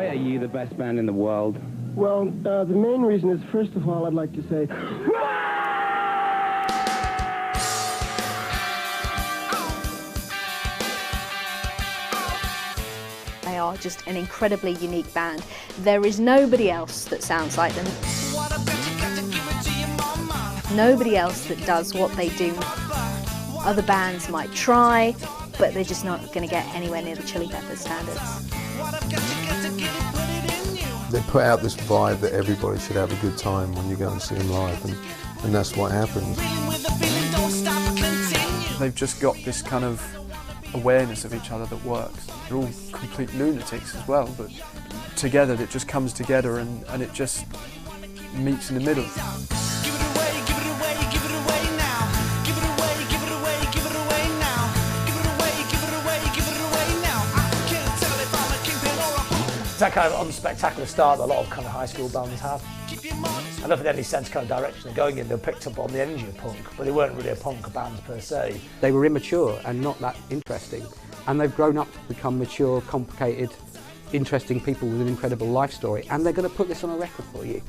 Why are you the best band in the world? Well, the main reason is, first of all, I'd like to say... They are just an incredibly unique band. There is nobody else that sounds like them. Nobody else that does what they do. Other bands might try, but they're just not going to get anywhere near the Chili Peppers standards. They put out this vibe that everybody should have a good time when you go and see them live, and that's what happens. They've just got this kind of awareness of each other that works. They're all complete lunatics as well, but together it just comes together and it just meets in the middle. It's that kind of unspectacular start that a lot of kind of high school bands have. I don't think they had any sense kind of direction they're going in. They were picked up on the energy of punk, but they weren't really a punk band per se. They were immature and not that interesting, and they've grown up to become mature, complicated, interesting people with an incredible life story, and they're going to put this on a record for you.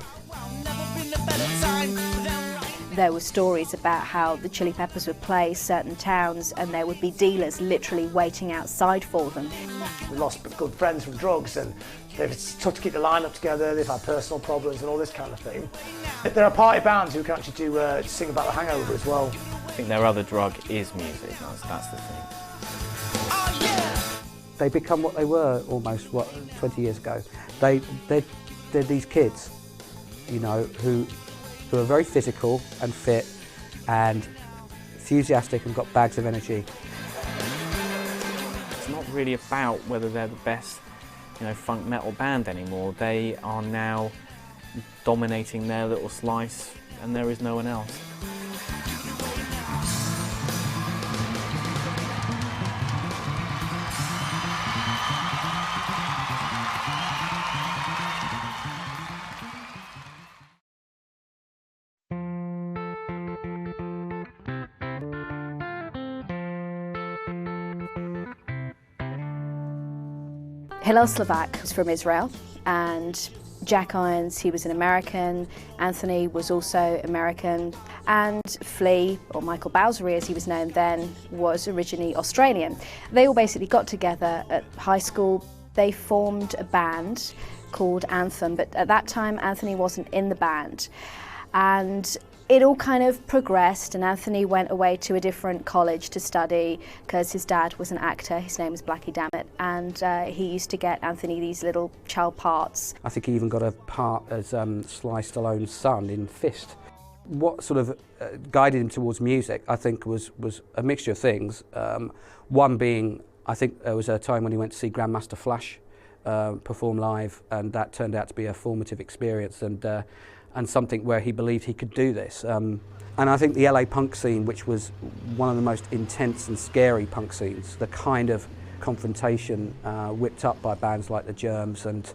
There were stories about how the Chili Peppers would play certain towns and there would be dealers literally waiting outside for them. They lost good friends from drugs, and it's tough to keep the lineup together. They've had personal problems and all this kind of thing. There are party bands who can actually sing about the hangover as well. I think their other drug is music. That's the thing. They become what they were almost 20 years ago. They're these kids, you know, who are very physical and fit and enthusiastic and got bags of energy. It's not really about whether they're the best, you know, funk metal band anymore. They are now dominating their little slice, and there is no one else. Hillel Slovak was from Israel, and Jack Irons, he was an American, Anthony was also American, and Flea, or Michael Bowsery as he was known then, was originally Australian. They all basically got together at high school. They formed a band called Anthem, but at that time Anthony wasn't in the band. And it all kind of progressed, and Anthony went away to a different college to study because his dad was an actor. His name was Blackie Dammit, and he used to get Anthony these little child parts. I think he even got a part as Sly Stallone's son in Fist. What sort of guided him towards music, I think, was a mixture of things. One being, I think there was a time when he went to see Grandmaster Flash perform live, and that turned out to be a formative experience, and something where he believed he could do this. And I think the LA punk scene, which was one of the most intense and scary punk scenes, the kind of confrontation whipped up by bands like the Germs and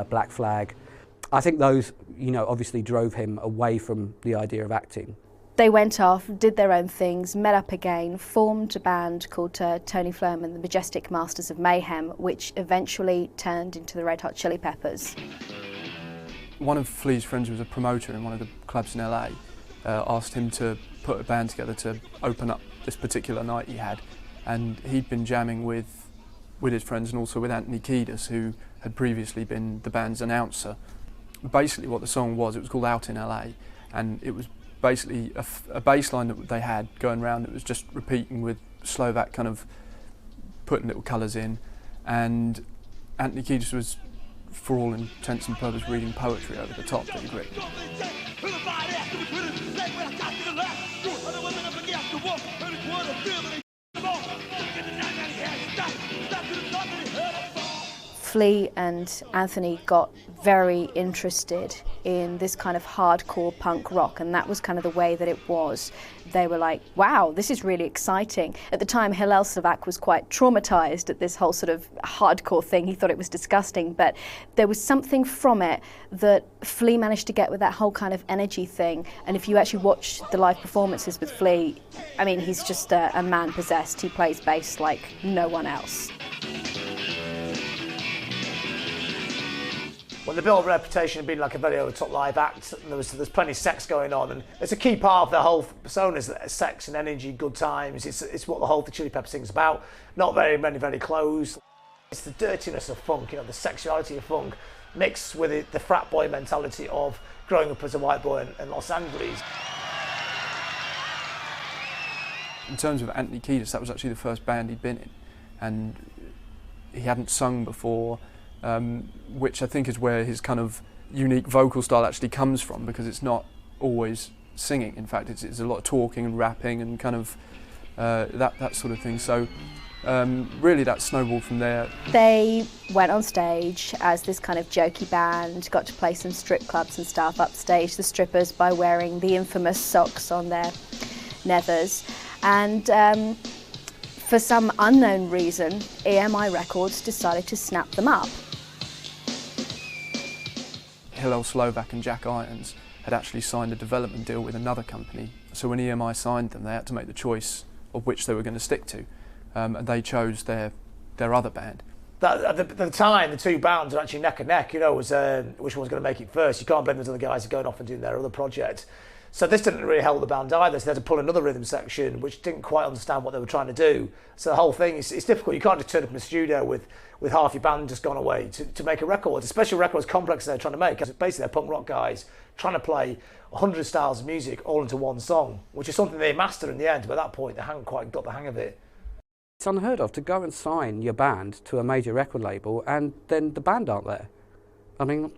Black Flag, I think those, you know, obviously drove him away from the idea of acting. They went off, did their own things, met up again, formed a band called Tony Flom and the Majestic Masters of Mayhem, which eventually turned into the Red Hot Chili Peppers. One of Flea's friends, who was a promoter in one of the clubs in LA, asked him to put a band together to open up this particular night he had, and he'd been jamming with his friends and also with Anthony Kiedis, who had previously been the band's announcer. Basically what the song was, it was called Out in LA, and it was basically a bass line that they had going around that was just repeating with Slovak kind of putting little colours in, and Anthony Kiedis was, for all intents and purposes, reading poetry over the top that he'd written. Flea and Anthony got very interested in this kind of hardcore punk rock, and that was kind of the way that it was. They were like, wow, this is really exciting. At the time, Hillel Slovak was quite traumatized at this whole sort of hardcore thing. He thought it was disgusting, but there was something from it that Flea managed to get with that whole kind of energy thing. And if you actually watch the live performances with Flea, I mean, he's just a man possessed. He plays bass like no one else. When they built a reputation of being like a very over-top live act, and there's plenty of sex going on, and it's a key part of their whole persona is sex and energy, good times. It's what the whole Chili Peppers thing's about. Not very clothes. It's the dirtiness of funk, you know, the sexuality of funk, mixed with the frat boy mentality of growing up as a white boy in Los Angeles. In terms of Anthony Kiedis, that was actually the first band he'd been in, and he hadn't sung before, which I think is where his kind of unique vocal style actually comes from, because it's not always singing. In fact, it's a lot of talking and rapping and kind of that sort of thing. So really that snowballed from there. They went on stage as this kind of jokey band, got to play some strip clubs and stuff, upstage the strippers by wearing the infamous socks on their nethers. And for some unknown reason, EMI Records decided to snap them up. Hillel Slovak and Jack Irons had actually signed a development deal with another company. So when EMI signed them, they had to make the choice of which they were going to stick to. And they chose their other band. At the time, the two bands were actually neck and neck, you know, was which one's going to make it first. You can't blame those other guys who are going off and doing their other project. So this didn't really help the band either, so they had to pull another rhythm section, which didn't quite understand what they were trying to do. So the whole thing, it's difficult. You can't just turn up in the studio with half your band just gone away to make a record, especially a record as complex as they're trying to make. Basically, they're punk rock guys trying to play 100 styles of music all into one song, which is something they mastered in the end, but at that point, they hadn't quite got the hang of it. It's unheard of to go and sign your band to a major record label and then the band aren't there. I mean,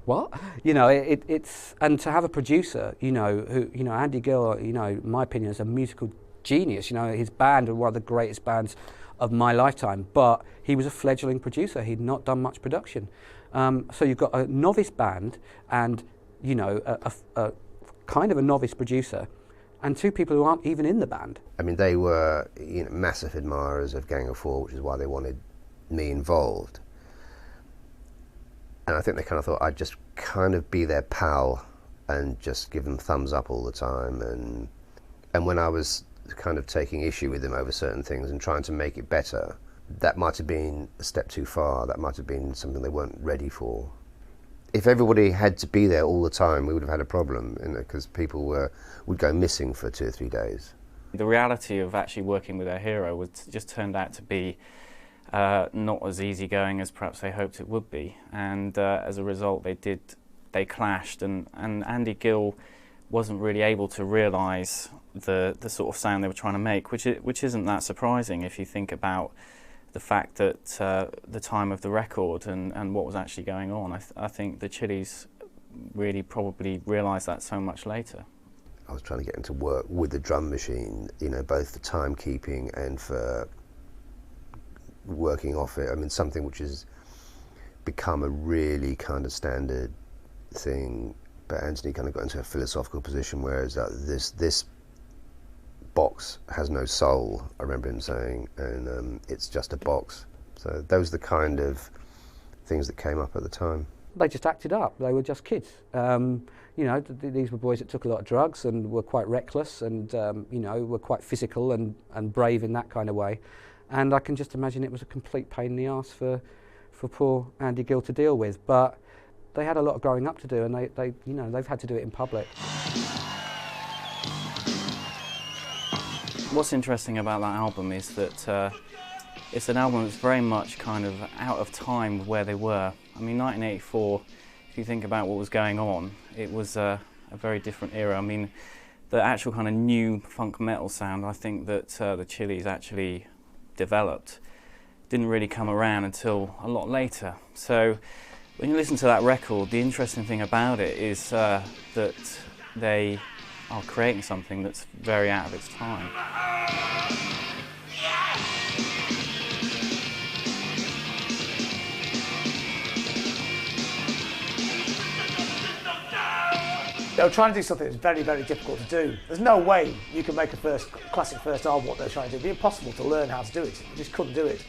what? You know, it's and to have a producer, you know, who, you know, Andy Gill, you know, in my opinion, is a musical genius. You know, his band are one of the greatest bands of my lifetime, but he was a fledgling producer. He'd not done much production. So you've got a novice band and, you know, a kind of a novice producer and two people who aren't even in the band. I mean, they were, you know, massive admirers of Gang of Four, which is why they wanted me involved. And I think they kind of thought I'd just kind of be their pal and just give them thumbs up all the time. And when I was kind of taking issue with them over certain things and trying to make it better, that might have been a step too far. That might have been something they weren't ready for. If everybody had to be there all the time, we would have had a problem, you know, because people would go missing for 2 or 3 days. The reality of actually working with their hero just turned out to be not as easygoing as perhaps they hoped it would be, and as a result they clashed, and Andy Gill wasn't really able to realise the sort of sound they were trying to make, which isn't that surprising if you think about the fact that the time of the record and what was actually going on. I think the Chili's really probably realised that so much later. I was trying to get him to work with the drum machine, you know, both for timekeeping and for working off it. I mean, something which has become a really kind of standard thing, but Anthony kind of got into a philosophical position, whereas this box has no soul, I remember him saying, and it's just a box. So those are the kind of things that came up at the time. They just acted up. They were just kids. You know, these were boys that took a lot of drugs and were quite reckless and, you know, were quite physical and brave in that kind of way. And I can just imagine it was a complete pain in the arse for poor Andy Gill to deal with. But they had a lot of growing up to do, and they you know, they've had to do it in public. What's interesting about that album is that it's an album that's very much kind of out of time with where they were. I mean, 1984, if you think about what was going on, it was a very different era. I mean, the actual kind of new funk metal sound, I think that the Chili's actually developed, didn't really come around until a lot later. So when you listen to that record, the interesting thing about it is that they are creating something that's very out of its time. They were trying to do something that's very, very difficult to do. There's no way you can make a classic first album what they're trying to do. It'd be impossible to learn how to do it. You just couldn't do it.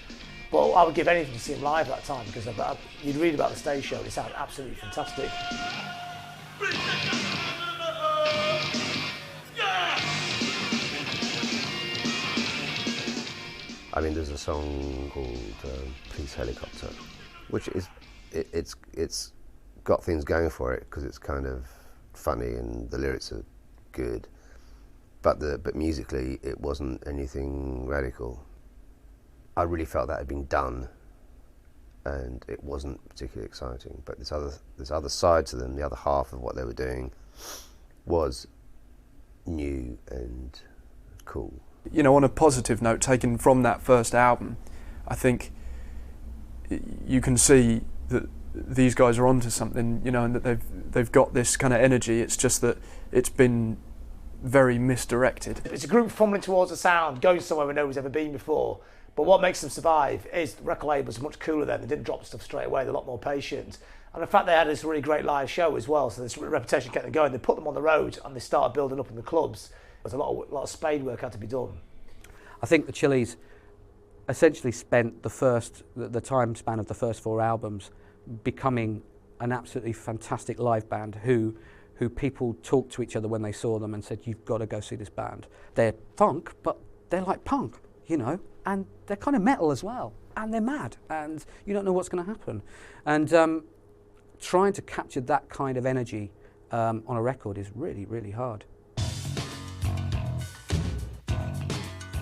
But I would give anything to see them live at that time, because you'd read about the stage show, it sounded absolutely fantastic. I mean, there's a song called Police Helicopter, which is it's got things going for it because it's kind of funny and the lyrics are good, but musically it wasn't anything radical. I really felt that had been done, and it wasn't particularly exciting. But this other side to them, the other half of what they were doing, was new and cool. You know, on a positive note, taken from that first album, I think you can see that these guys are onto something, you know, and that they've got this kind of energy. It's just that it's been very misdirected. It's a group fumbling towards a sound, going somewhere where nobody's ever been before. But what makes them survive is the record labels are much cooler then. They didn't drop stuff straight away. They're a lot more patient. And in fact, they had this really great live show as well. So this reputation kept them going. They put them on the road and they started building up in the clubs. There's a lot of spade work had to be done. I think the Chili's essentially spent the time span of the first 4 albums becoming an absolutely fantastic live band who people talked to each other when they saw them and said, you've got to go see this band. They're funk, but they're like punk, you know, and they're kind of metal as well, and they're mad, and you don't know what's going to happen. And trying to capture that kind of energy on a record is really, really hard.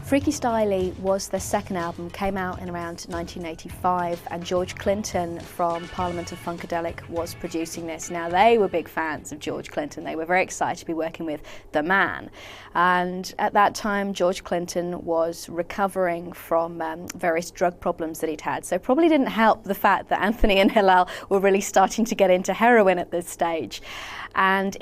Freaky Styley was their second album, came out in around 1985, and George Clinton from Parliament of Funkadelic was producing this. Now, they were big fans of George Clinton. They were very excited to be working with the man. And at that time, George Clinton was recovering from various drug problems that he'd had. So probably didn't help the fact that Anthony and Hillel were really starting to get into heroin at this stage. And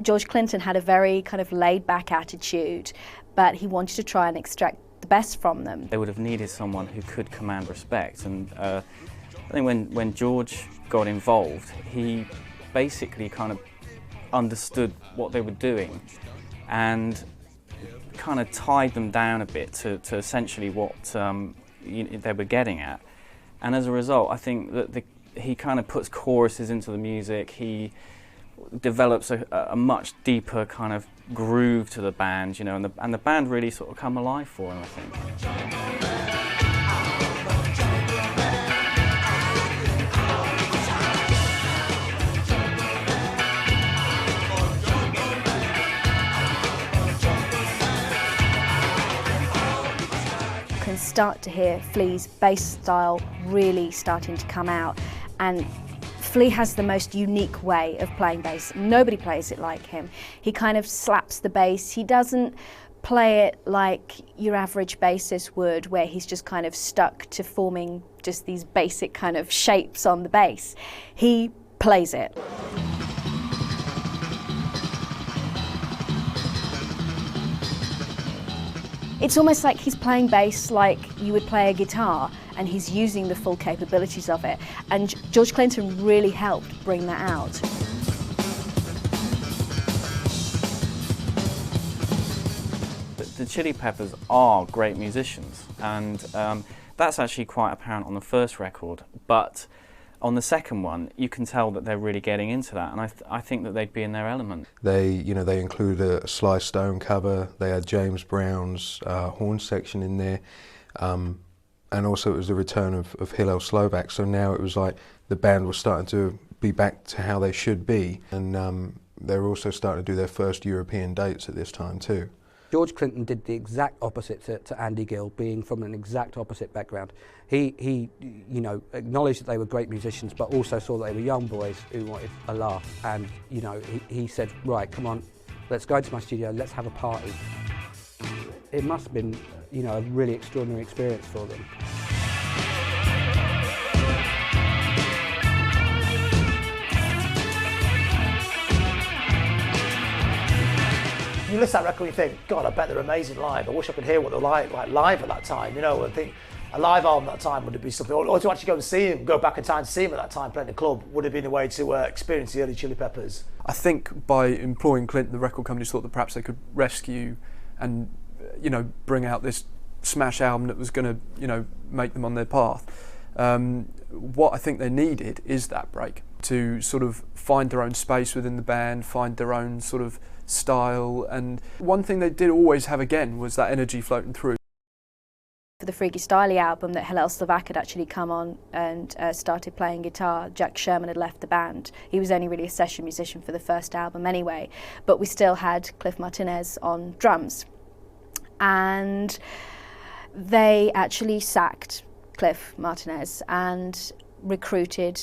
George Clinton had a very kind of laid-back attitude, but he wanted to try and extract the best from them. They would have needed someone who could command respect, and I think when George got involved, he basically kind of understood what they were doing and kind of tied them down a bit to essentially what they were getting at. And as a result, I think that he kind of puts choruses into the music. He develops a much deeper kind of groove to the band, you know, and the band really sort of come alive for him, I think. You can start to hear Flea's bass style really starting to come out, and Flea has the most unique way of playing bass. Nobody plays it like him. He kind of slaps the bass. He doesn't play it like your average bassist would, where he's just kind of stuck to forming just these basic kind of shapes on the bass. He plays it. It's almost like he's playing bass like you would play a guitar, and he's using the full capabilities of it. And George Clinton really helped bring that out. The Chili Peppers are great musicians, and that's actually quite apparent on the first record. But on the second one, you can tell that they're really getting into that, and I think that they'd be in their element. They included a Sly Stone cover. They had James Brown's horn section in there, and also it was the return of Hillel Slovak. So now it was like the band was starting to be back to how they should be, and they were also starting to do their first European dates at this time too. George Clinton did the exact opposite to Andy Gill, being from an exact opposite background. He you know, acknowledged that they were great musicians, but also saw that they were young boys who wanted a laugh. And you know, he said, right, come on, let's go into my studio, let's have a party. It must have been, you know, a really extraordinary experience for them. You listen to that record and you think, God, I bet they're amazing live. I wish I could hear what they're like live at that time, you know. I think a live album at that time would be something, or to actually go and see him, go back in time to see him at that time playing the club, would have been a way to experience the early Chili Peppers. I think by employing Clinton, the record companies thought that perhaps they could rescue and, you know, bring out this smash album that was going to, you know, make them on their path. What I think they needed is that break, to sort of find their own space within the band, find their own sort of style. And one thing they did always have again was that energy floating through. For the Freaky Styley album that Hillel Slovak had actually come on and started playing guitar. Jack Sherman had left the band. He was only really a session musician for the first album anyway, but we still had Cliff Martinez on drums. And they actually sacked Cliff Martinez and recruited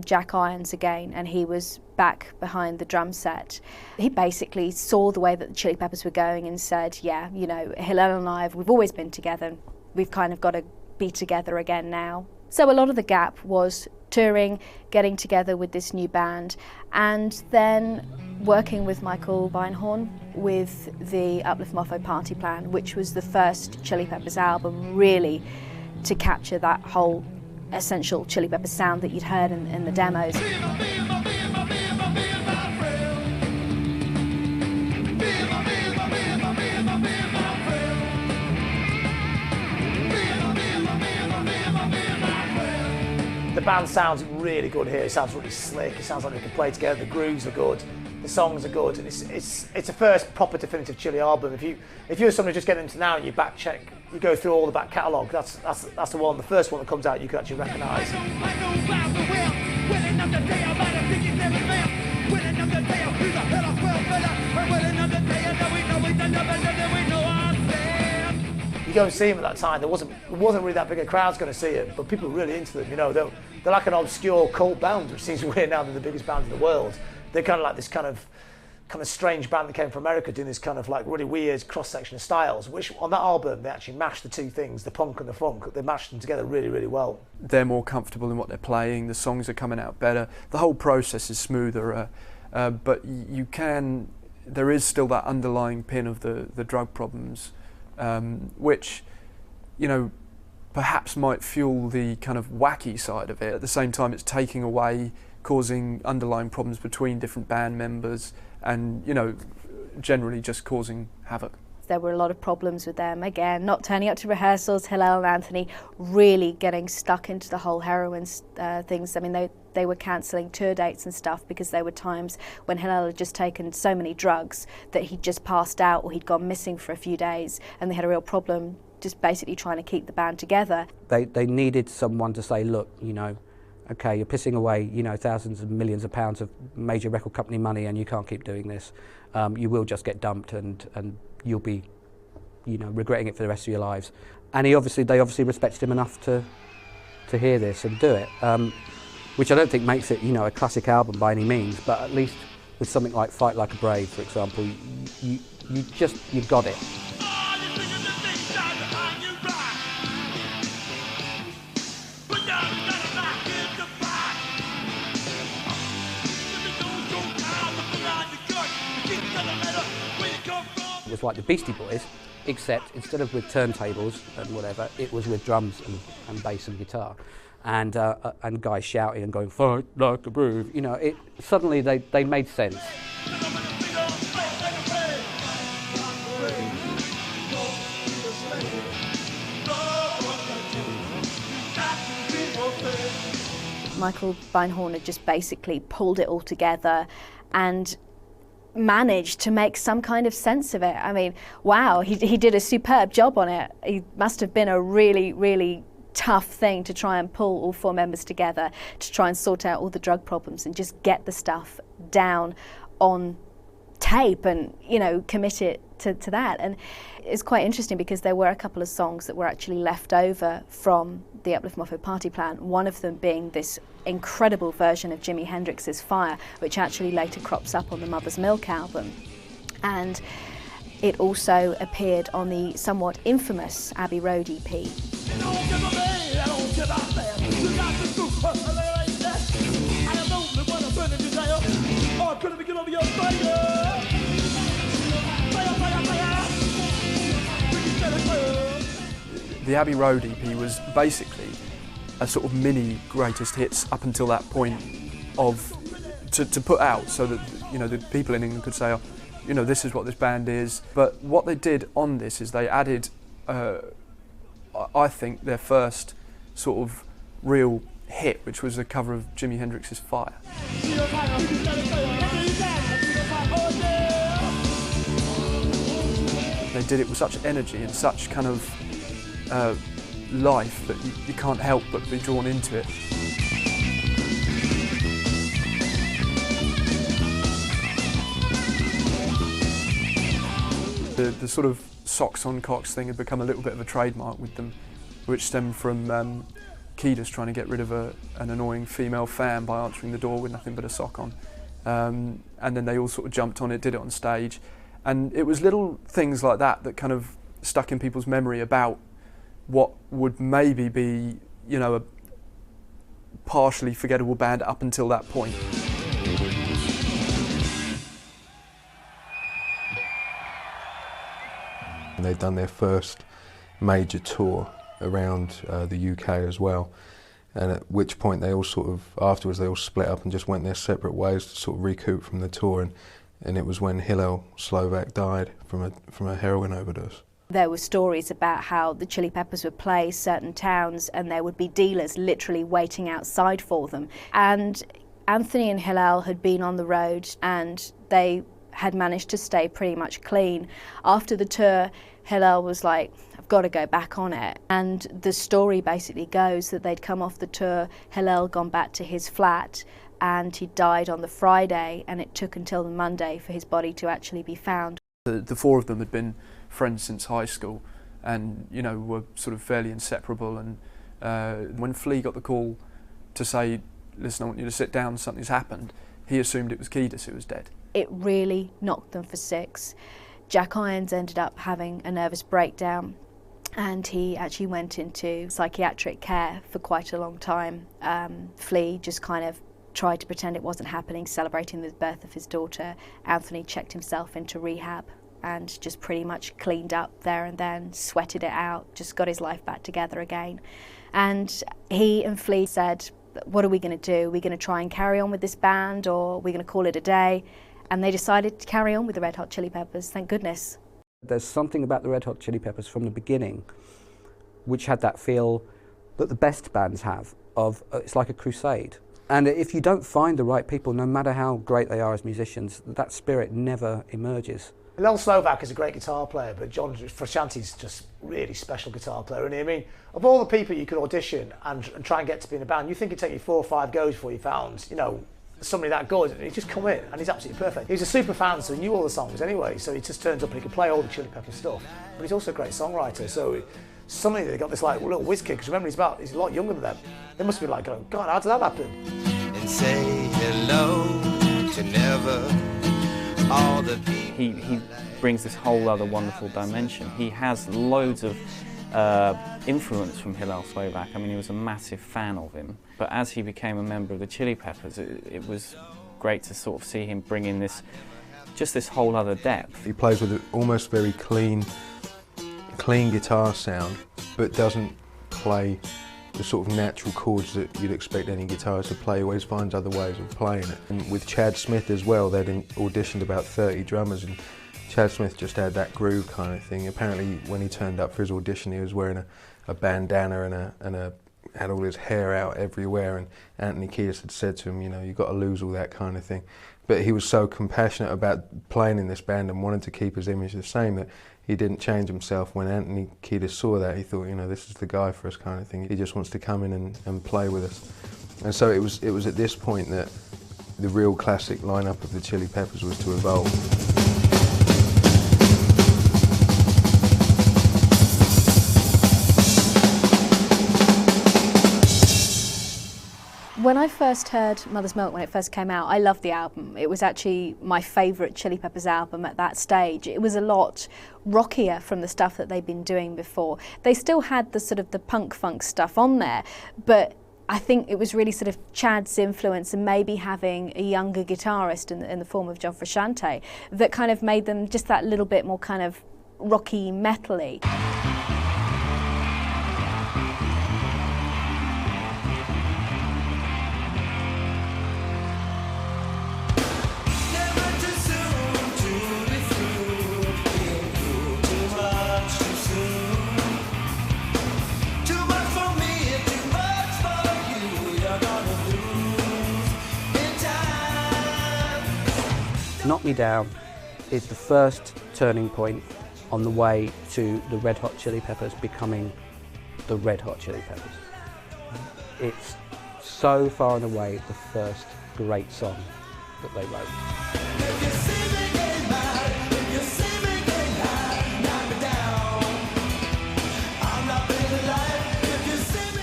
Jack Irons again, and he was back behind the drum set. He basically saw the way that the Chili Peppers were going and said, yeah, you know, Hillel and I, we've always been together. We've kind of got to be together again now. So a lot of the gap was touring, getting together with this new band, and then working with Michael Beinhorn with the Uplift Mofo Party Plan, which was the first Chili Peppers album really to capture that whole essential Chili Peppers sound that you'd heard in the demos. The band sounds really good here. It sounds really slick. It sounds like they can play together. The grooves are good. The songs are good. And it's a first proper definitive Chili album. If you're somebody just getting into now and you back check, you go through all the back catalogue. That's the one. The first one that comes out you can actually recognise. You go and see them at that time. There wasn't really that big a crowds going to see it, but people were really into them. You know, they're like an obscure cult band, which seems weird now. They're the biggest band in the world. They're kind of like this kind of strange band that came from America, doing this kind of like really weird cross section of styles. Which on that album they actually mashed the two things, the punk and the funk. They mashed them together really, really well. They're more comfortable in what they're playing. The songs are coming out better. The whole process is smoother. But there is still that underlying pin of the drug problems. Which, you know, perhaps might fuel the kind of wacky side of it. At the same time, it's taking away, causing underlying problems between different band members and, you know, generally just causing havoc. There were a lot of problems with them, again, not turning up to rehearsals, Hillel and Anthony really getting stuck into the whole heroin things. I mean, they were cancelling tour dates and stuff because there were times when Hillel had just taken so many drugs that he'd just passed out or he'd gone missing for a few days, and they had a real problem just basically trying to keep the band together. They needed someone to say, look, you know, okay, you're pissing away, you know, thousands of millions of pounds of major record company money and you can't keep doing this. You will just get dumped and you'll be, you know, regretting it for the rest of your lives. And they obviously respected him enough to hear this and do it, which I don't think makes it, you know, a classic album by any means, but at least with something like Fight Like a Brave, for example, you got it. It was like the Beastie Boys, except instead of with turntables and whatever, it was with drums and bass and guitar, and guys shouting and going "Fight like a brave." You know, suddenly they made sense. Michael Beinhorn had just basically pulled it all together and managed to make some kind of sense of it. I mean, wow, he did a superb job on it. It must have been a really, really tough thing to try and pull all four members together to try and sort out all the drug problems and just get the stuff down on tape and, you know, commit it to that. And it's quite interesting because there were a couple of songs that were actually left over from the Uplift Mofo Party Plan, one of them being this incredible version of Jimi Hendrix's Fire, which actually later crops up on the Mother's Milk album. And it also appeared on the somewhat infamous Abbey Road EP. The Abbey Road EP was basically a sort of mini greatest hits up until that point to put out so that, you know, the people in England could say, oh, you know, this is what this band is. But what they did on this is they added, I think, their first sort of real hit, which was a cover of Jimi Hendrix's Fire. They did it with such energy and such kind of life that you can't help but be drawn into it. The sort of socks on cocks thing had become a little bit of a trademark with them, which stemmed from Kiedis trying to get rid of an annoying female fan by answering the door with nothing but a sock on. And then they all sort of jumped on it, did it on stage. And it was little things like that that kind of stuck in people's memory about what would maybe be, you know, a partially forgettable band up until that point. They'd done their first major tour around the UK as well, and at which point they all sort of, afterwards they all split up and just went their separate ways to sort of recoup from the tour, and it was when Hillel Slovak died from a heroin overdose. There were stories about how the Chili Peppers would play certain towns and there would be dealers literally waiting outside for them. And Anthony and Hillel had been on the road and they had managed to stay pretty much clean. After the tour, Hillel was like, I've got to go back on it. And the story basically goes that they'd come off the tour, Hillel gone back to his flat, and he died on the Friday, and it took until the Monday for his body to actually be found. The four of them had been friends since high school and, you know, were sort of fairly inseparable. And when Flea got the call to say, listen, I want you to sit down, something's happened, he assumed it was Kiedis who was dead. It really knocked them for six. Jack Irons ended up having a nervous breakdown and he actually went into psychiatric care for quite a long time. Flea just kind of tried to pretend it wasn't happening, celebrating the birth of his daughter. Anthony checked himself into rehab and just pretty much cleaned up there and then, sweated it out, just got his life back together again. And he and Flea said, what are we going to do? Are we going to try and carry on with this band, or are we going to call it a day? And they decided to carry on with the Red Hot Chili Peppers, thank goodness. There's something about the Red Hot Chili Peppers from the beginning which had that feel that the best bands have, of it's like a crusade. And if you don't find the right people, no matter how great they are as musicians, that spirit never emerges. Hillel Slovak is a great guitar player, but John Frusciante's just really special guitar player, isn't he? I mean, of all the people you could audition and try and get to be in a band, you think it'd take you 4 or 5 goes before you found, you know, somebody that good, and he just come in and he's absolutely perfect. He was a super fan, so he knew all the songs anyway, so he just turns up and he can play all the Chili Pepper stuff, but he's also a great songwriter, so suddenly they got this like little whiz kid, because remember he's a lot younger than them. They must be like going, God, how did that happen? And say hello to never all the people. He brings this whole other wonderful dimension. He has loads of influence from Hillel Slovak. I mean, he was a massive fan of him. But as he became a member of the Chili Peppers, it was great to sort of see him bring in this whole other depth. He plays with an almost very clean guitar sound, but doesn't play the sort of natural chords that you'd expect any guitarist to play. He always finds other ways of playing it. And with Chad Smith as well, they'd auditioned about 30 drummers, and Chad Smith just had that groove kind of thing. Apparently when he turned up for his audition, he was wearing a bandana and had all his hair out everywhere, and Anthony Kiedis had said to him, you know, you've got to lose all that kind of thing. But he was so compassionate about playing in this band and wanted to keep his image the same that he didn't change himself. When Anthony Kiedis saw that, he thought, you know, this is the guy for us kind of thing. He just wants to come in and play with us. And so it was at this point that the real classic lineup of the Chili Peppers was to evolve. When I first heard Mother's Milk, when it first came out, I loved the album. It was actually my favourite Chili Peppers album at that stage. It was a lot rockier from the stuff that they'd been doing before. They still had the sort of the punk funk stuff on there, but I think it was really sort of Chad's influence and maybe having a younger guitarist in the form of John Frusciante that kind of made them just that little bit more kind of rocky, metal-y. Knock Me Down is the first turning point on the way to the Red Hot Chili Peppers becoming the Red Hot Chili Peppers. It's so far and away the first great song that they wrote.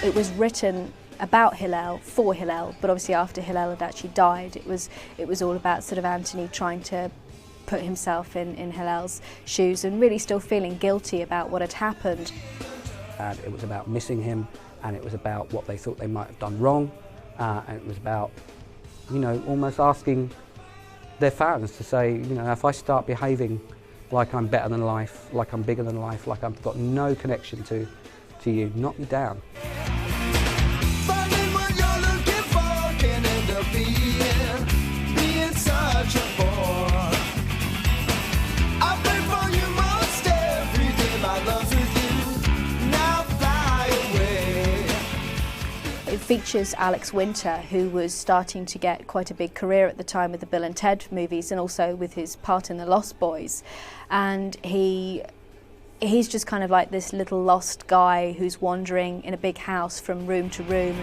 It was written about Hillel, for Hillel, but obviously after Hillel had actually died, it was all about sort of Anthony trying to put himself in Hillel's shoes and really still feeling guilty about what had happened. And it was about missing him, and it was about what they thought they might have done wrong, and it was about, you know, almost asking their fans to say, you know, if I start behaving like I'm better than life, like I'm bigger than life, like I've got no connection to you, knock me down. It features Alex Winter, who was starting to get quite a big career at the time with the Bill and Ted movies and also with his part in The Lost Boys. And he's just kind of like this little lost guy who's wandering in a big house from room to room.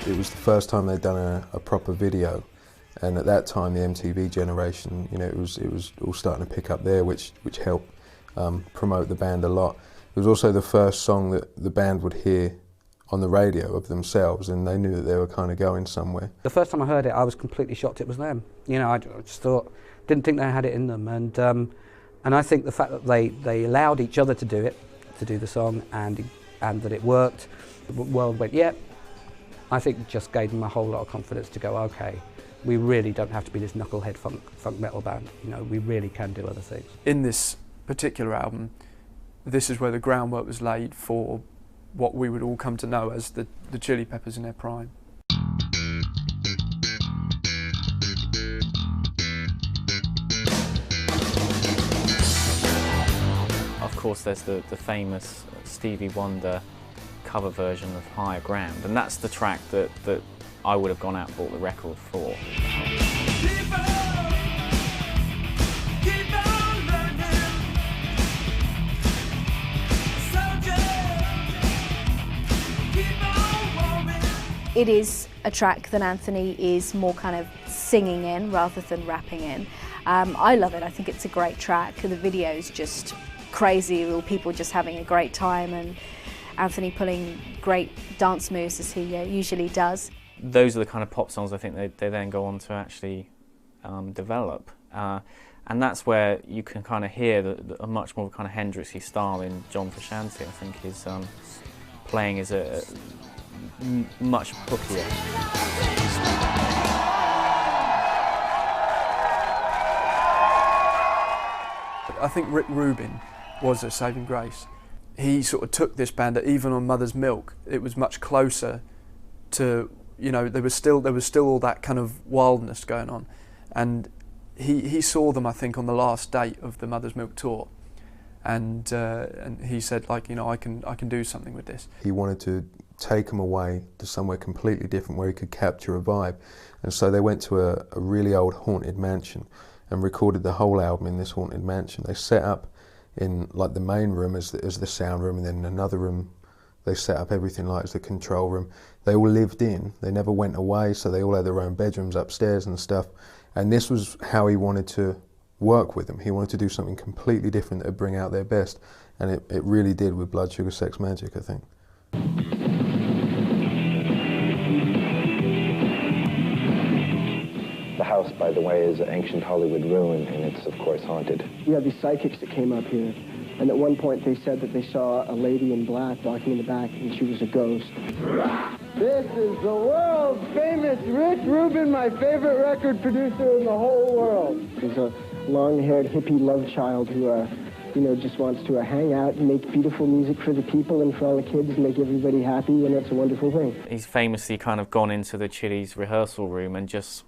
It was the first time they'd done a proper video, and at that time the MTV generation, you know, it was all starting to pick up there, which helped promote the band a lot. It was also the first song that the band would hear on the radio of themselves, and they knew that they were kind of going somewhere. The first time I heard it, I was completely shocked it was them. You know, I just didn't think they had it in them, and I think the fact that they allowed each other to do the song, and that it worked, the world went, yeah. I think it just gave them a whole lot of confidence to go, okay, we really don't have to be this knucklehead funk metal band. You know, we really can do other things. In this particular album, this is where the groundwork was laid for what we would all come to know as the Chili Peppers in their prime. Of course, there's the famous Stevie Wonder cover version of Higher Ground, and that's the track that I would have gone out and bought the record for. It is a track that Anthony is more kind of singing in rather than rapping in. I love it. I think it's a great track. The video is just crazy, all people just having a great time, and Anthony pulling great dance moves as he usually does. Those are the kind of pop songs I think they then go on to actually develop. And that's where you can kind of hear a much more kind of Hendrixy style in John Frusciante. I think his playing is much hookier. I think Rick Rubin was a saving grace. He sort of took this band that even on Mother's Milk, it was much closer to, you know, there was still all that kind of wildness going on. And he saw them, I think, on the last date of the Mother's Milk tour. And he said, like, you know, I can do something with this. He wanted to take them away to somewhere completely different where he could capture a vibe. And so they went to a really old haunted mansion and recorded the whole album in this haunted mansion. They set up in like the main room as the sound room, and then in another room they set up everything like as the control room. They all lived in, they never went away, so they all had their own bedrooms upstairs and stuff. And this was how he wanted to work with them. He wanted to do something completely different that would bring out their best, and it really did with Blood, Sugar, Sex, Magik, I think. The house, by the way, is an ancient Hollywood ruin, and it's, of course, haunted. We had these psychics that came up here, and at one point they said that they saw a lady in black walking in the back, and she was a ghost. This is the world famous Rick Rubin, my favorite record producer in the whole world. He's a long-haired hippie love child who, you know, just wants to hang out and make beautiful music for the people and for all the kids and make everybody happy, and it's a wonderful thing. He's famously kind of gone into the Chili's rehearsal room and just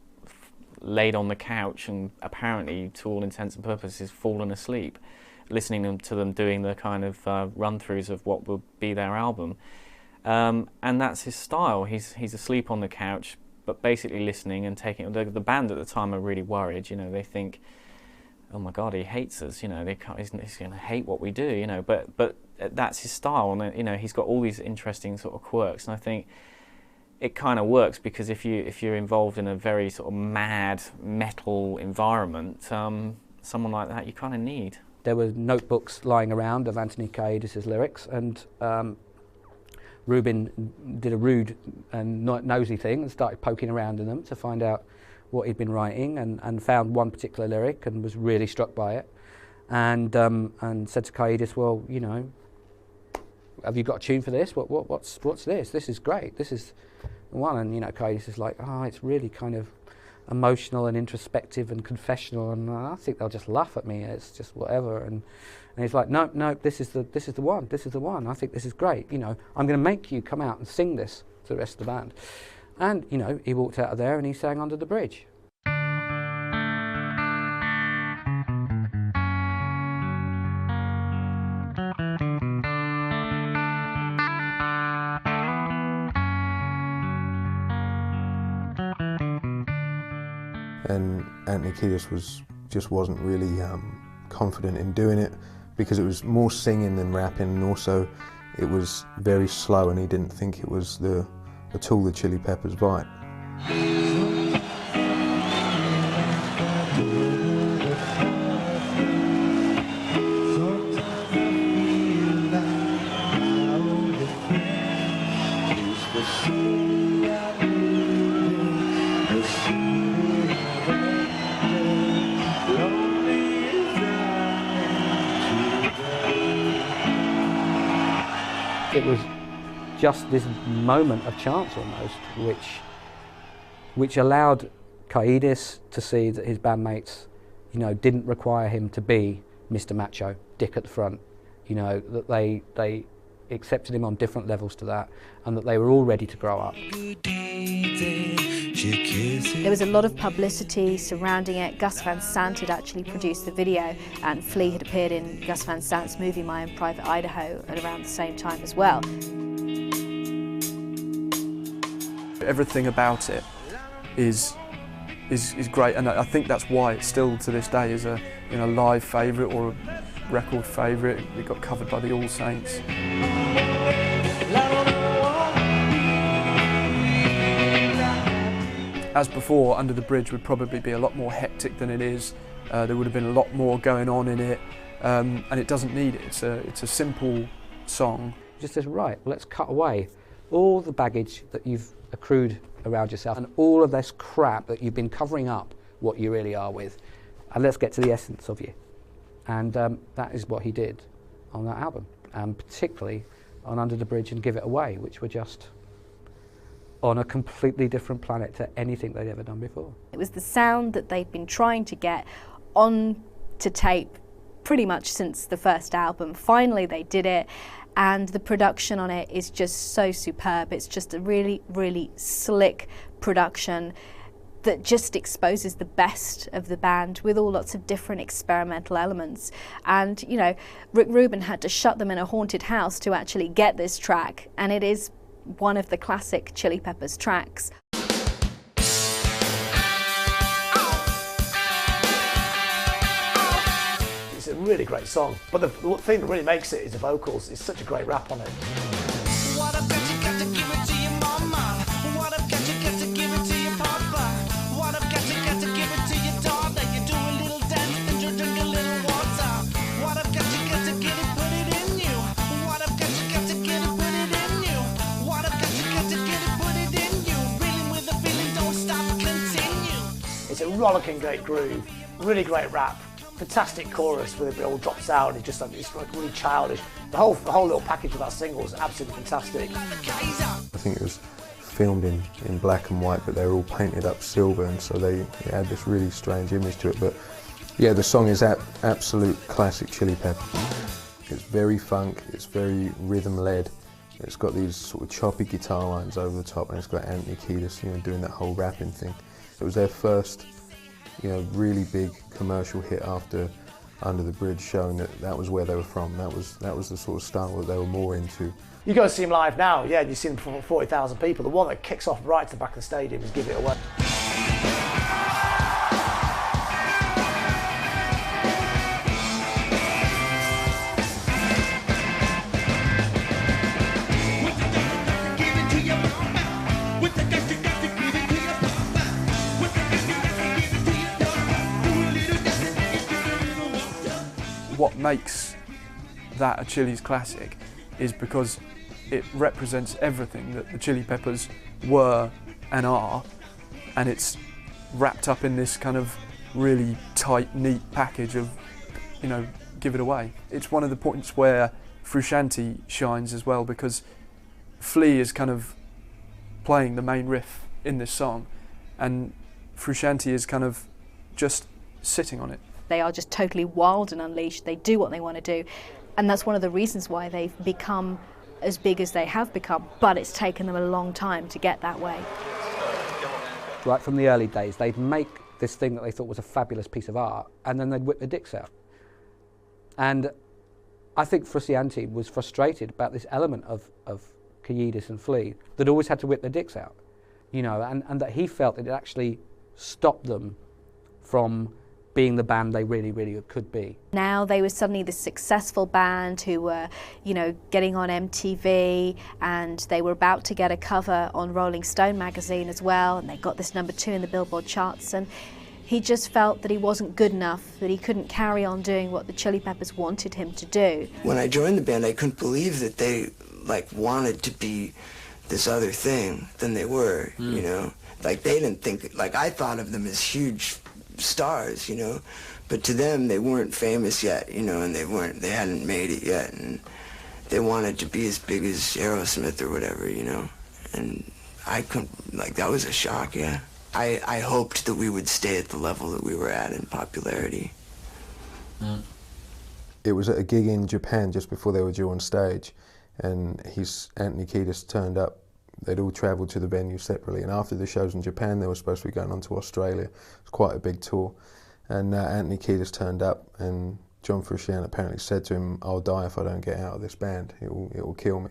laid on the couch and apparently, to all intents and purposes, fallen asleep, listening to them doing the kind of run-throughs of what will be their album. And that's his style. He's asleep on the couch, but basically listening and taking. The band at the time are really worried. You know, they think oh my God, he hates us, you know, he's going to hate what we do, you know, but that's his style, and you know, he's got all these interesting sort of quirks, and I think it kind of works because if you're involved in a very sort of mad metal environment, someone like that you kind of need. There were notebooks lying around of Anthony Kiedis' lyrics, and Rubin did a rude and nosy thing and started poking around in them to find out what he'd been writing, and found one particular lyric and was really struck by it, and said to Kiedis, well, you know, have you got a tune for this? What's this? This is great. This is the one. And you know, Kiedis is like, oh, it's really kind of emotional and introspective and confessional, and I think they'll just laugh at me. It's just whatever. And he's like, no, this is the one. This is the one. I think this is great. You know, I'm going to make you come out and sing this to the rest of the band. And you know, he walked out of there and he sang Under the Bridge. And Anthony Kiedis wasn't really confident in doing it because it was more singing than rapping, and also it was very slow, and he didn't think it was at all the Chili Peppers vibe. It was just this moment of chance almost, which allowed Kiedis to see that his bandmates, you know, didn't require him to be Mr. Macho, Dick at the front, you know, that they accepted him on different levels to that, and that they were all ready to grow up. There was a lot of publicity surrounding it. Gus Van Sant had actually produced the video, and Flea had appeared in Gus Van Sant's movie My Own Private Idaho at around the same time as well. Everything about it is great, and I think that's why it still to this day is a live favourite or a record favourite. It got covered by the All Saints. As before, Under the Bridge would probably be a lot more hectic than it is. There would have been a lot more going on in it, and it doesn't need it. It's a simple song. Just says, right, well, let's cut away all the baggage that you've accrued around yourself and all of this crap that you've been covering up what you really are with, and let's get to the essence of you. And that is what he did on that album, and particularly on Under the Bridge and Give It Away, which were just on a completely different planet to anything they'd ever done before. It was the sound that they'd been trying to get on to tape pretty much since the first album. Finally they did it, and the production on it is just so superb. It's just a really, really slick production that just exposes the best of the band with all lots of different experimental elements. And, you know, Rick Rubin had to shut them in a haunted house to actually get this track, and it is one of the classic Chili Peppers tracks. It's a really great song, but the thing that really makes it is the vocals. It's such a great rap on it. What I've got, you got to give it to your mama. What I've got, you got to give it to your papa. What I've got, you got to give it to your daughter. You do a little dance, then you drink a little water. What I've got, you got to get it, put it in you. What I've got, you got to get it, put it in you. What I've got, you got to get it, put it in you. Reeling with the feeling, don't stop, continue. It's a rollicking great groove, really great rap. Fantastic chorus where it all drops out, and it's like really childish. The whole little package of that single is absolutely fantastic. I think it was filmed in black and white, but they were all painted up silver, and so they had this really strange image to it. But yeah, the song is absolute classic Chili Peppers. It's very funk, it's very rhythm-led. It's got these sort of choppy guitar lines over the top, and it's got Anthony Kiedis, you know, doing that whole rapping thing. It was their first, you know, really big commercial hit after Under the Bridge, showing that was where they were from. That was the sort of style that they were more into. You go see them live now, yeah, and you see them for 40,000 people. The one that kicks off right to the back of the stadium is Give It Away. what makes that a Chili's classic is because it represents everything that the Chili Peppers were and are, and it's wrapped up in this kind of really tight, neat package of, you know, give it away. It's one of the points where Frusciante shines as well, because Flea is kind of playing the main riff in this song, and Frusciante is kind of just sitting on it. They are just totally wild and unleashed. They do what they want to do, and that's one of the reasons why they've become as big as they have become, but it's taken them a long time to get that way. Right from the early days, they'd make this thing that they thought was a fabulous piece of art, and then they'd whip their dicks out. And I think Frusciante was frustrated about this element of Kiedis and Flea that always had to whip their dicks out, you know, and that he felt it actually stopped them from being the band they really, really could be. Now they were suddenly this successful band who were, you know, getting on MTV, and they were about to get a cover on Rolling Stone magazine as well, and they got this #2 in the Billboard charts, and he just felt that he wasn't good enough, that he couldn't carry on doing what the Chili Peppers wanted him to do. When I joined the band, I couldn't believe that they wanted to be this other thing than they were, you know? Like, they didn't think, like, I thought of them as huge stars, you know, but to them they weren't famous yet, you know, and they hadn't made it yet, and they wanted to be as big as Aerosmith or whatever, you know, and I couldn't, like, that was a shock, yeah. I hoped that we would stay at the level that we were at in popularity. It was at a gig in Japan just before they were due on stage, and Anthony Kiedis turned up. They'd all travelled to the venue separately, and after the shows in Japan, they were supposed to be going on to Australia. It was quite a big tour, and Anthony Kiedis turned up, and John Frusciante apparently said to him, "I'll die if I don't get out of this band. It will kill me."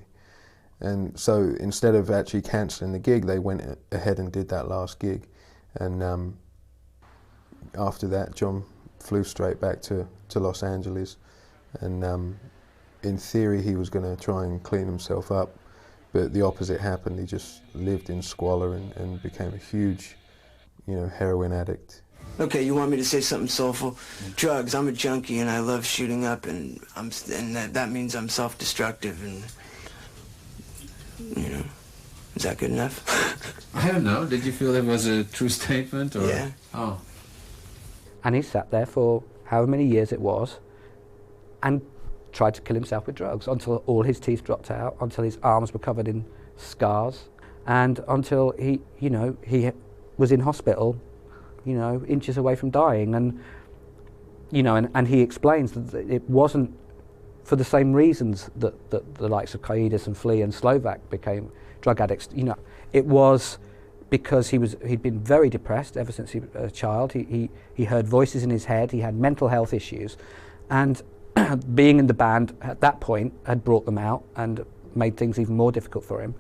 And so instead of actually cancelling the gig, they went ahead and did that last gig, and after that, John flew straight back to Los Angeles, and in theory, he was going to try and clean himself up. But the opposite happened. He just lived in squalor and became a huge, you know, heroin addict. Okay, you want me to say something soulful? Drugs. I'm a junkie and I love shooting up, and that means I'm self-destructive, and you know, is that good enough? I don't know. Did you feel that was a true statement, or? Yeah. Oh. And he sat there for however many years it was, and tried to kill himself with drugs until all his teeth dropped out, until his arms were covered in scars, and until he was in hospital, you know, inches away from dying. And you know, and he explains that it wasn't for the same reasons that the likes of Kiedis and Flea and Slovak became drug addicts. You know, it was because he'd been very depressed ever since he was a child. He heard voices in his head. He had mental health issues, and being in the band at that point had brought them out and made things even more difficult for him,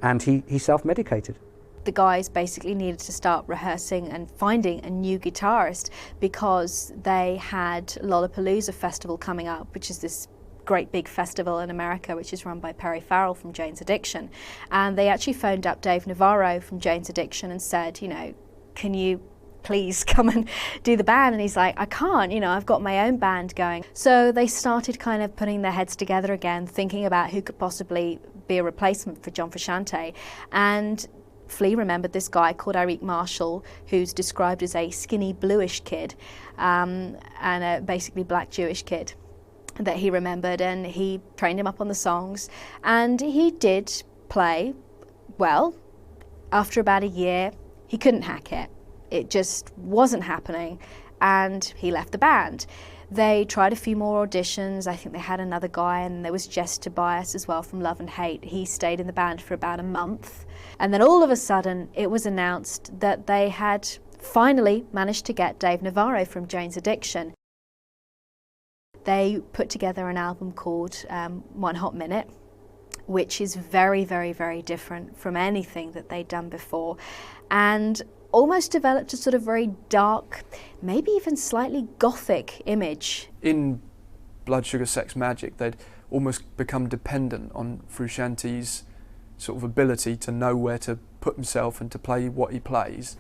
and he self-medicated. The guys basically needed to start rehearsing and finding a new guitarist because they had Lollapalooza Festival coming up, which is this great big festival in America which is run by Perry Farrell from Jane's Addiction, and they actually phoned up Dave Navarro from Jane's Addiction and said, you know, can you please come and do the band? And he's like, I can't, you know, I've got my own band going. So they started kind of putting their heads together again, thinking about who could possibly be a replacement for John Frusciante. And Flea remembered this guy called Eric Marshall, who's described as a skinny bluish kid, and a basically black Jewish kid that he remembered, and he trained him up on the songs, and he did play well. After about a year, he couldn't hack it. It just wasn't happening, and he left the band. They tried a few more auditions. I think they had another guy, and there was Jess Tobias as well from Love and Hate. He stayed in the band for about a month, and then all of a sudden it was announced that they had finally managed to get Dave Navarro from Jane's Addiction. They put together an album called One Hot Minute, which is very, very, very different from anything that they'd done before, and almost developed a sort of very dark, maybe even slightly gothic image. In Blood, Sugar, Sex, Magik, they'd almost become dependent on Frusciante's sort of ability to know where to put himself and to play what he plays.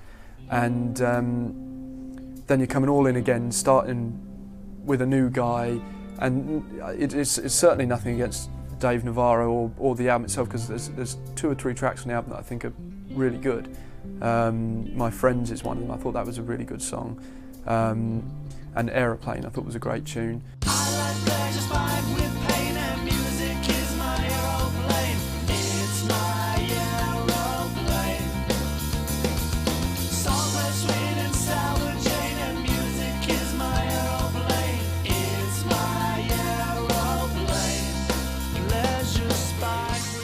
And then you're coming all in again, starting with a new guy, And it's certainly nothing against Dave Navarro or the album itself, because there's 2 or 3 tracks on the album that I think are really good. My Friends is one of them. I thought that was a really good song. And Aeroplane I thought was a great tune.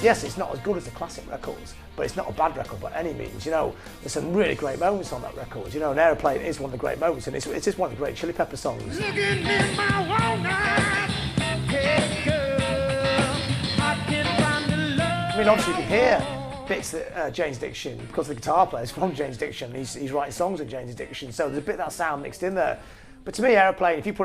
Yes, it's not as good as the classic records, but it's not a bad record by any means. You know, there's some really great moments on that record. You know, and Aeroplane is one of the great moments, and it's just one of the great Chili Pepper songs. I mean, obviously you can hear bits that Jane's Addiction, because the guitar player is from Jane's Addiction, he's writing songs with Jane's Addiction, so there's a bit of that sound mixed in there. But to me, Aeroplane, if you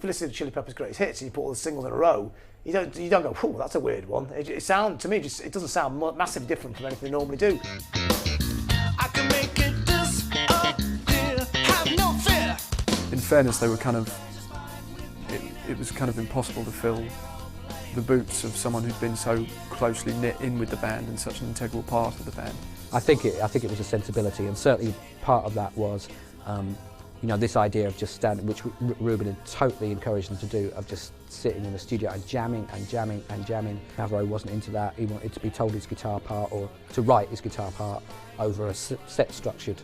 listen to Chili Pepper's greatest hits and you put all the singles in a row, you don't go, "Whoa, that's a weird one." It sounds, to me, it doesn't sound massively different from anything they normally do. I can make it disappear, have no fear. In fairness, they were kind of, it was kind of impossible to fill the boots of someone who'd been so closely knit in with the band and such an integral part of the band. I think it was a sensibility, and certainly part of that was, you know, this idea of just standing, which Ruben had totally encouraged them to do, of just sitting in the studio and jamming and jamming and jamming. Navarro wasn't into that. He wanted to be told his guitar part, or to write his guitar part over a set structured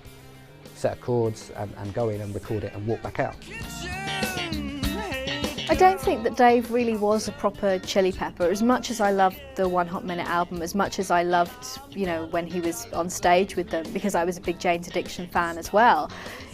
set of chords, and go in and record it and walk back out. I don't think that Dave really was a proper Chili Pepper. As much as I loved the One Hot Minute album, as much as I loved, you know, when he was on stage with them, because I was a big Jane's Addiction fan as well,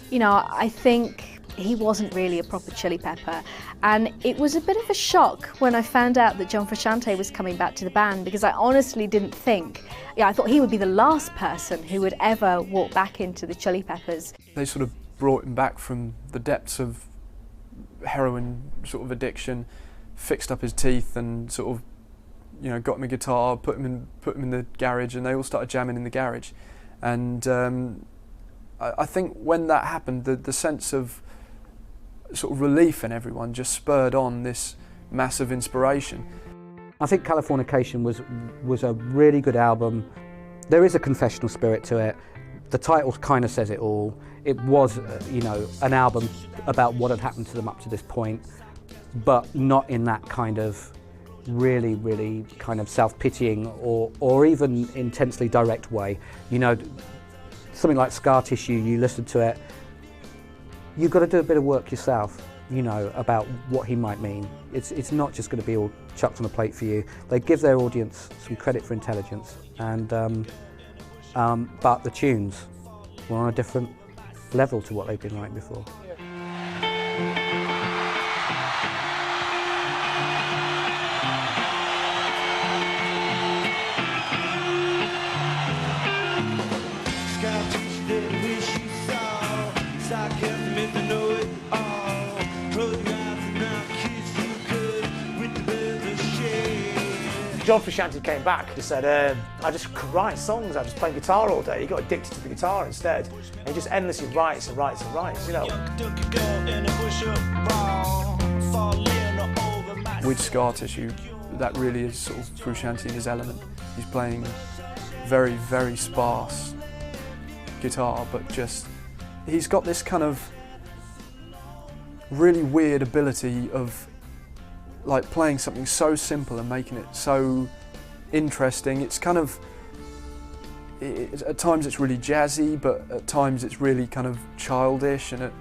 you know, I think he wasn't really a proper Chili Pepper. And it was a bit of a shock when I found out that John Frusciante was coming back to the band, because I honestly didn't think, I thought he would be the last person who would ever walk back into the Chili Peppers. They sort of brought him back from the depths of heroin sort of addiction, fixed up his teeth, and sort of, you know, got him a guitar, put him in the garage, and they all started jamming in the garage. And I think when that happened, the sense of sort of relief in everyone just spurred on this massive inspiration. I think Californication was a really good album. There is a confessional spirit to it. The title kind of says it all. It was, you know, an album about what had happened to them up to this point, but not in that kind of really, really kind of self-pitying or even intensely direct way. You know, something like Scar Tissue, you listen to it, you've got to do a bit of work yourself, you know, about what he might mean. It's not just going to be all chucked on a plate for you. They give their audience some credit for intelligence, and but the tunes were on a different level to what they've been like before. John Frusciante came back and said, I just could write songs, I just play guitar all day. He got addicted to the guitar instead. And he just endlessly writes and writes and writes, you know. With Scar Tissue, that really is sort of Frusciante in his element. He's playing very, very sparse guitar, but just, he's got this kind of really weird ability of like playing something so simple and making it so interesting. It's kind of, at times it's really jazzy, but at times it's really kind of childish, and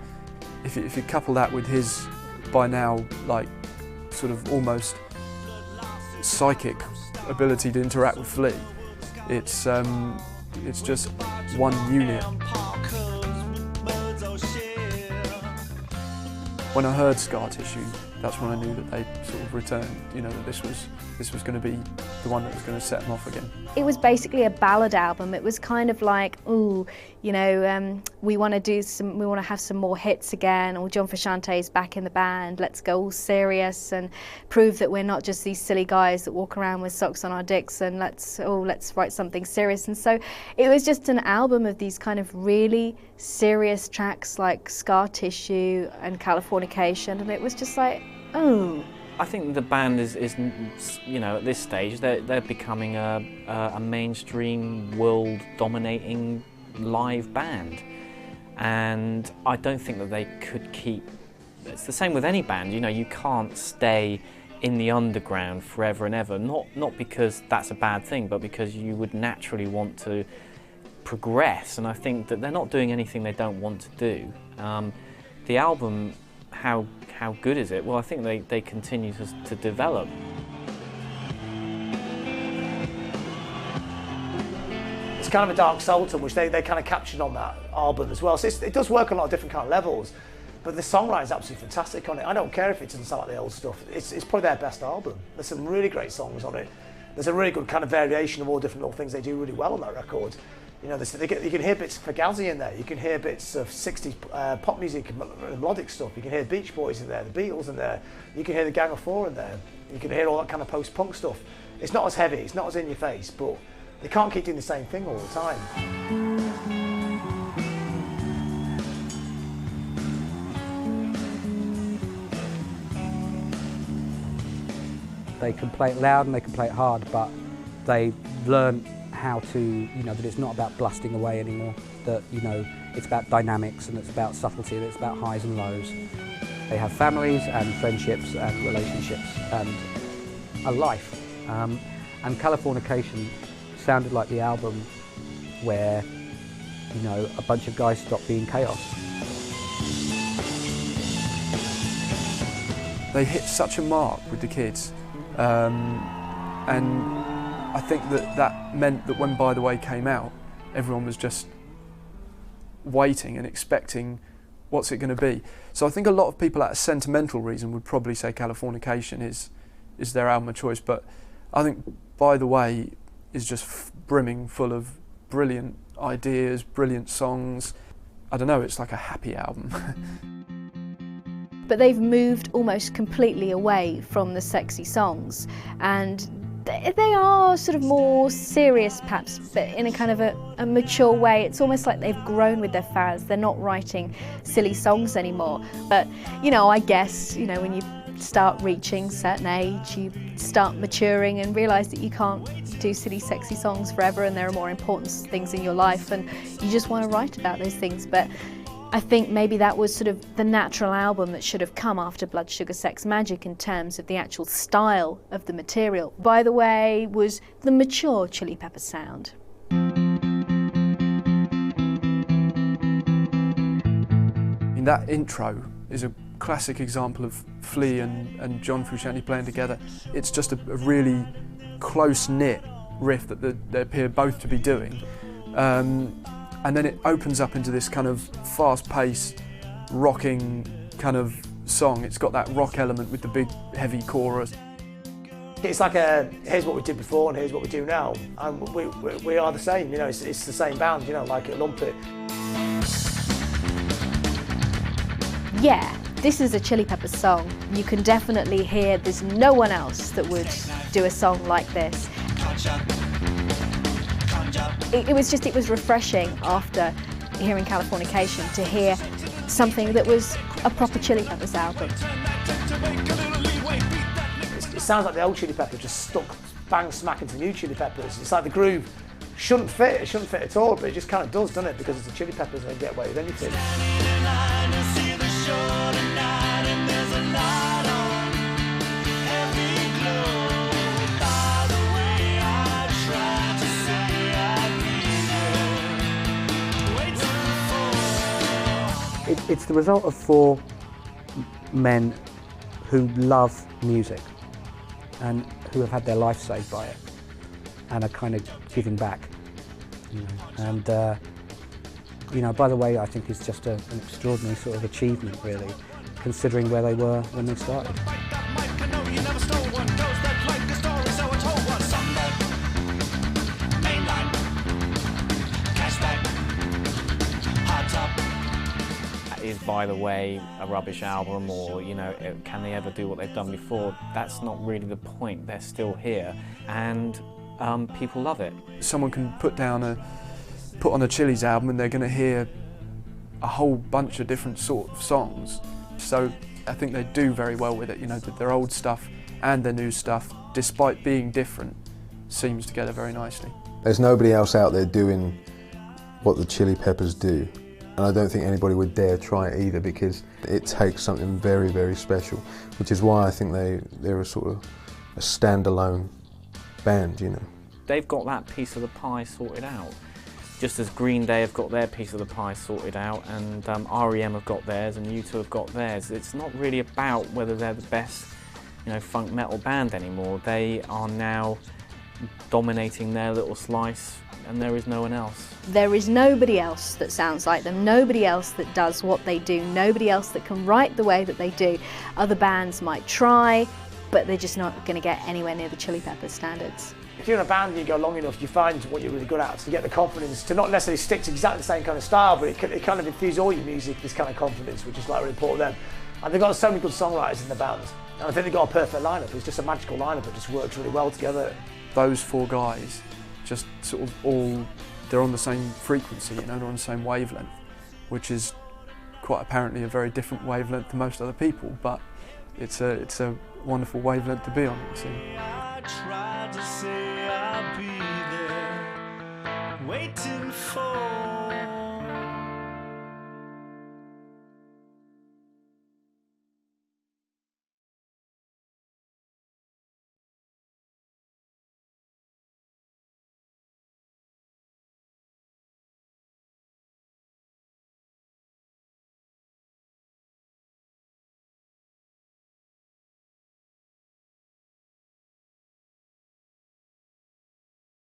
if you couple that with his, by now, like sort of almost psychic ability to interact with Flea, it's just one unit. When I heard Scar Tissue, that's when I knew that they sort of returned, you know, that this was going to be the one that was going to set them off again. It was basically a ballad album. It was kind of like, ooh, you know, we want to have some more hits again, or John Frusciante is back in the band, let's go all serious and prove that we're not just these silly guys that walk around with socks on our dicks, and let's write something serious. And so it was just an album of these kind of really serious tracks like Scar Tissue and Californication, and it was just like, oh, I think the band is you know, at this stage, they're becoming a mainstream, world-dominating live band. And I don't think that they could keep... It's the same with any band, you know, you can't stay in the underground forever and ever, not because that's a bad thing, but because you would naturally want to progress, and I think that they're not doing anything they don't want to do. The album, how good is it? Well, I think they continue to develop. It's kind of a dark soul to them, which they kind of captured on that album as well. So it does work on a lot of different kind of levels, but the songwriting is absolutely fantastic on it. I don't care if it doesn't sound like the old stuff. It's probably their best album. There's some really great songs on it. There's a really good kind of variation of all different little things they do really well on that record. You know, you can hear bits of Fugazi in there. You can hear bits of 60s pop music and melodic stuff. You can hear Beach Boys in there, the Beatles in there. You can hear the Gang of Four in there. You can hear all that kind of post-punk stuff. It's not as heavy, it's not as in your face, but they can't keep doing the same thing all the time. They can play it loud and they can play it hard, but they learn how to, you know, that it's not about blasting away anymore, that, you know, it's about dynamics and it's about subtlety, that it's about highs and lows. They have families and friendships and relationships and a life. And Californication sounded like the album where, you know, a bunch of guys stopped being chaos. They hit such a mark with the kids, and I think that meant that when By the Way came out, everyone was just waiting and expecting what's it going to be. So I think a lot of people, at a sentimental reason, would probably say Californication is their album of choice, but I think By the Way is just brimming full of brilliant ideas, brilliant songs. I don't know, it's like a happy album. But they've moved almost completely away from the sexy songs, and they are sort of more serious perhaps, but in a kind of a mature way. It's almost like they've grown with their fans. They're not writing silly songs anymore. But, you know, I guess, you know, when you start reaching a certain age, you start maturing and realise that you can't do silly, sexy songs forever, and there are more important things in your life, and you just want to write about those things. But I think maybe that was sort of the natural album that should have come after Blood, Sugar, Sex, Magik in terms of the actual style of the material. By the Way was the mature Chili Peppers sound. And that intro is a classic example of Flea and John Frusciante playing together. It's just a really close-knit riff that they appear both to be doing. And then it opens up into this kind of fast-paced, rocking kind of song. It's got that rock element with the big, heavy chorus. It's like here's what we did before and here's what we do now. And we are the same, you know, it's the same band, you know, like at Uplift. Yeah, this is a Chili Peppers song. You can definitely hear there's no one else that would do a song like this. It was refreshing after hearing Californication to hear something that was a proper Chili Peppers album. It sounds like the old Chili Peppers just stuck bang smack into the new Chili Peppers. It's like the groove shouldn't fit, it shouldn't fit at all, but it just kind of does, doesn't it? Because it's the Chili Peppers and they get away with anything. It's the result of four men who love music and who have had their life saved by it and are kind of giving back. You know. And, you know, By the Way, I think is just an extraordinary sort of achievement, really, considering where they were when they started. Is By the Way a rubbish album, or, you know, can they ever do what they've done before? That's not really the point. They're still here, and people love it. Someone can put on a Chili's album and they're going to hear a whole bunch of different sort of songs. So I think they do very well with it, you know, that their old stuff and their new stuff, despite being different, seems together very nicely. There's nobody else out there doing what the Chili Peppers do, and I don't think anybody would dare try it either, because it takes something very, very special, which is why I think they're a sort of a standalone band, you know. They've got that piece of the pie sorted out, just as Green Day have got their piece of the pie sorted out, and REM have got theirs, and U2 have got theirs. It's not really about whether they're the best, you know, funk metal band anymore. They are now dominating their little slice, and there is no one else. There is nobody else that sounds like them, nobody else that does what they do, nobody else that can write the way that they do. Other bands might try, but they're just not going to get anywhere near the Chili Peppers standards. If you're in a band and you go long enough, you find what you're really good at, to get the confidence to not necessarily stick to exactly the same kind of style, but it kind of infuses all your music, this kind of confidence, which is like really important to them. And they've got so many good songwriters in the band, and I think they've got a perfect lineup. It's just a magical lineup that just works really well together. Those four guys, just sort of all, they're on the same frequency, you know, they're on the same wavelength, which is quite apparently a very different wavelength to most other people, but it's a wonderful wavelength to be on, it seems. I tried to say I'll be there, waiting for